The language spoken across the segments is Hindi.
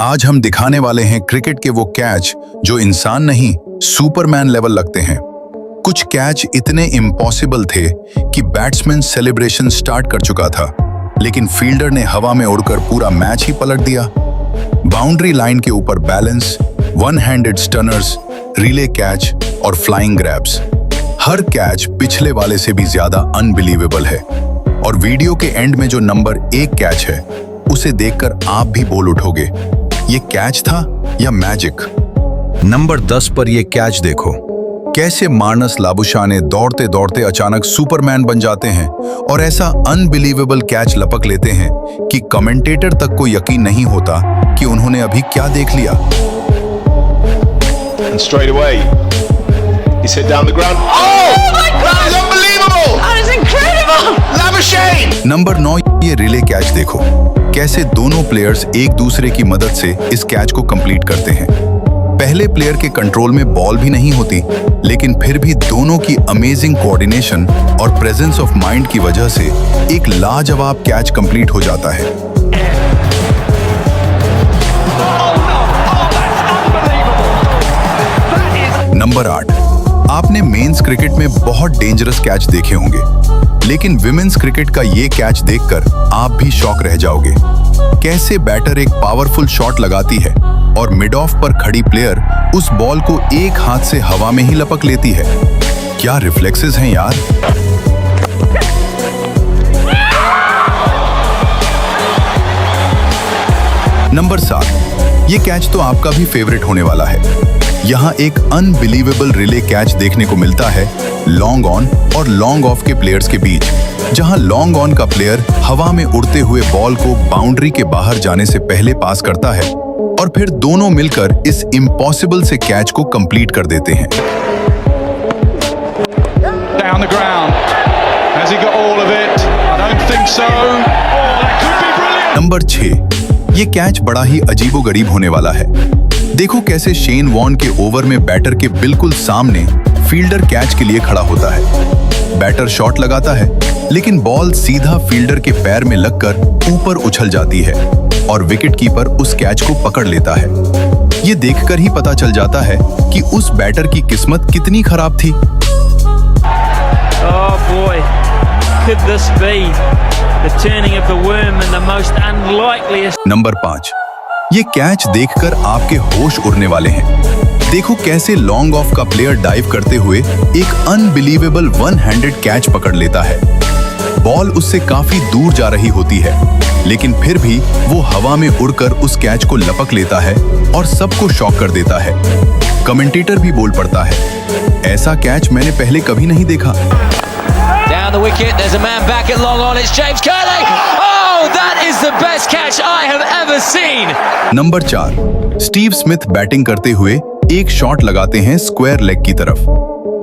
आज हम दिखाने वाले हैं क्रिकेट के वो कैच जो इंसान नहीं सुपरमैन लेवल लगते हैं। कुछ कैच इतने इम्पॉसिबल थे कि बैट्समैन सेलिब्रेशन स्टार्ट कर चुका था, लेकिन फील्डर ने हवा में उड़कर पूरा मैच ही पलट दिया। बाउंड्री लाइन के ऊपर balance, one handed stunners, relay catch और फ्लाइंग ग्रैब्स। हर कैच पिछले वाले से भी ज्यादा अनबिलीवेबल है। और वीडियो के एंड में जो नंबर 1 कैच है, उसे देखकर आप भी बोल उठोगे, ये कैच था या मैजिक। नंबर 10 पर ये कैच देखो, कैसे मार्नस लाबुशाह ने दौड़ते दौड़ते अचानक सुपरमैन बन जाते हैं और ऐसा अनबिलीवेबल कैच लपक लेते हैं कि कमेंटेटर तक को यकीन नहीं होता कि उन्होंने अभी क्या देख लिया। And straight away, he's hit down the ground. Oh my God! That is unbelievable! That is incredible! Labuschagne! Number 9 ये रिले कैच देखो, कैसे दोनों प्लेयर्स एक दूसरे की मदद से इस कैच को कंप्लीट करते हैं। पहले प्लेयर के कंट्रोल में बॉल भी नहीं होती, लेकिन फिर भी दोनों की अमेजिंग कोऑर्डिनेशन और प्रेजेंस ऑफ माइंड की वजह से एक लाजवाब कैच कंप्लीट हो जाता है। नंबर 8, आपने मेंस क्रिकेट में बहुत डेंजरस कैच देखे होंगे, लेकिन विमेंस क्रिकेट का ये कैच देखकर आप भी शॉक रह जाओगे। कैसे बैटर एक पावरफुल शॉट लगाती है और मिड ऑफ पर खड़ी प्लेयर उस बॉल को एक हाथ से हवा में ही लपक लेती है। क्या रिफ्लेक्सेस हैं यार। नंबर 7, ये कैच तो आपका भी फेवरेट होने वाला है। यहाँ एक अनबिलीवेबल रिले कैच देखने को मिलता है लॉन्ग ऑन और लॉन्ग ऑफ के प्लेयर्स के बीच, जहां लॉन्ग ऑन का प्लेयर हवा में उड़ते हुए बॉल को बाउंड्री के बाहर जाने से पहले पास करता है और फिर दोनों मिलकर इस इम्पॉसिबल से कैच को कंप्लीट कर देते हैं। Down the ground. Has he got all of it? I don't think so. Oh, that could be brilliant. Number 6, ये कैच बड़ा ही अजीबोगरीब होने वाला है। देखो कैसे शेन वॉर्न के ओवर में बैटर के बिल्कुल सामने फील्डर कैच के लिए खड़ा होता है। बैटर शॉट लगाता है, लेकिन बॉल सीधा फील्डर के पैर में लगकर ऊपर उछल जाती है और विकेट कीपर उस कैच को पकड़ लेता है। ये देखकर ही पता चल जाता है कि उस बैटर की किस्मत कितनी खराब थी। Oh boy, could this be the turning of the worm in the most unlikeliest? Number 5, ये कैच देखकर आपके होश उड़ने वाले हैं। देखो कैसे लॉन्ग ऑफ का प्लेयर डाइव करते हुए एक अनबिलीवेबल वन हैंडेड कैच पकड़ लेता है। बॉल उससे काफी दूर जा रही होती है, लेकिन फिर भी वो हवा में उड़कर उस कैच को लपक लेता है और सबको शॉक कर देता है। कमेंटेटर भी बोल पड़ता है, ऐसा कैच मैंने पहले कभी नहीं देखा। Down the wicket, there's a man back at long on, it's James Curley! Oh, that is the best catch I have ever seen! Number 4, Steve Smith batting करते हुए एक शॉट लगाते हैं स्क्वायर लेग की तरफ,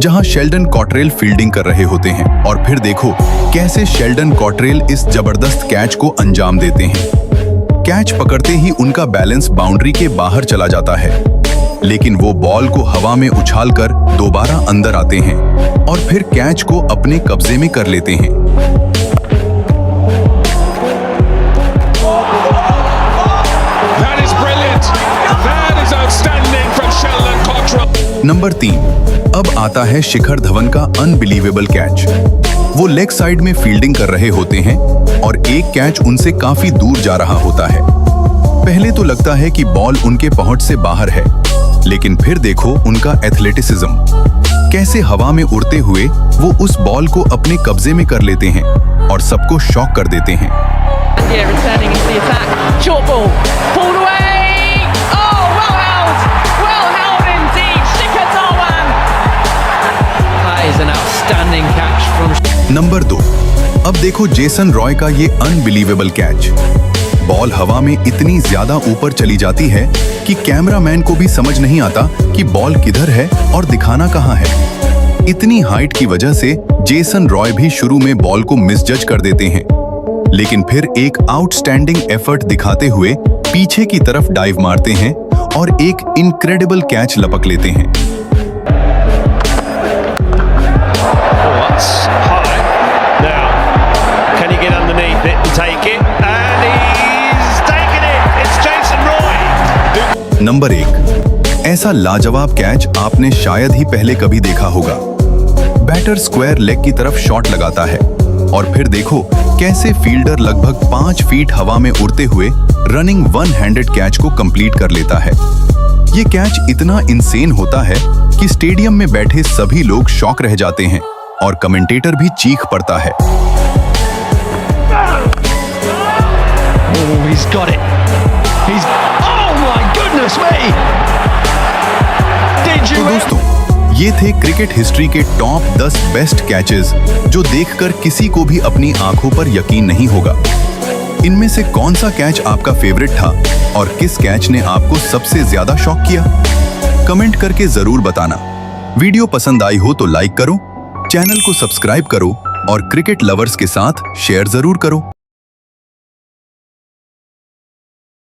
जहां शेल्डन कॉटरेल फील्डिंग कर रहे होते हैं। और फिर देखो कैसे शेल्डन कॉटरेल इस जबरदस्त कैच को अंजाम देते हैं। कैच पकड़ते ही उनका बैलेंस बाउंड्री के बाहर चला जाता है, लेकिन वो बॉल को हवा में उछालकर दोबारा अंदर आते हैं और फिर कैच को अपने कब्जे में कर लेते हैं। That is brilliant. That is outstanding from Sheldon Cottrell. Number 3, अब आता है शिखर धवन का अनबिलीवेबल कैच। वो लेग साइड में फील्डिंग कर रहे होते हैं और एक कैच उनसे काफी दूर जा रहा होता है। पहले तो लगता है कि बॉल उनके पहुंच से बाहर है, लेकिन फिर देखो उनका एथलेटिसिज्म, कैसे हवा में उड़ते हुए वो उस बॉल को अपने कब्जे में कर लेते हैं और सबको शॉक कर देते हैं। Yeah, returning into the attack. Short ball, pulled away. Oh, well held indeed. Shikhar Dhawan. That is an outstanding catch from... number 2, अब देखो जेसन रॉय का ये अनबिलीवेबल कैच। बॉल हवा में इतनी ज्यादा ऊपर चली जाती है कि कैमरामैन को भी समझ नहीं आता कि बॉल किधर है और दिखाना कहाँ है। इतनी हाइट की वजह से जेसन रॉय भी शुरू में बॉल को मिसजज कर देते हैं, लेकिन फिर एक आउटस्टैंडिंग एफर्ट दिखाते हुए पीछे की तरफ डाइव मारते हैं और एक इनक्रेडिबल कैच लपक लेते हैं। Can he get underneath it and take it? And he's taken it! It's Jason Roy! Number 1, ऐसा लाजवाब कैच आपने शायद ही पहले कभी देखा होगा। बैटर स्क्वायर लेग की तरफ शॉट लगाता है और फिर देखो कैसे फील्डर लगभग 5 फीट हवा में उड़ते हुए रनिंग वन हैंडेड कैच को कंप्लीट कर लेता है। ये कैच इतना इंसेन होता है कि स्टेडियम में बैठे सभी लोग शॉक रह जाते हैं और कमेंटेटर भी चीख पड़ता है। Oh, he's got it. Oh my goodness me! Did तो you? दोस्तों, ये थे क्रिकेट हिस्ट्री के टॉप 10 बेस्ट कैचेस जो देखकर किसी को भी अपनी आंखों पर यकीन नहीं होगा। इनमें से कौन सा कैच आपका फेवरेट था और किस कैच ने आपको सबसे ज्यादा शॉक किया? कमेंट करके जरूर बताना। वीडियो पसंद आई हो तो लाइक करो, चैनल को सब्सक्राइब करो और क्रिकेट लवर्स के साथ शेयर जरूर करो।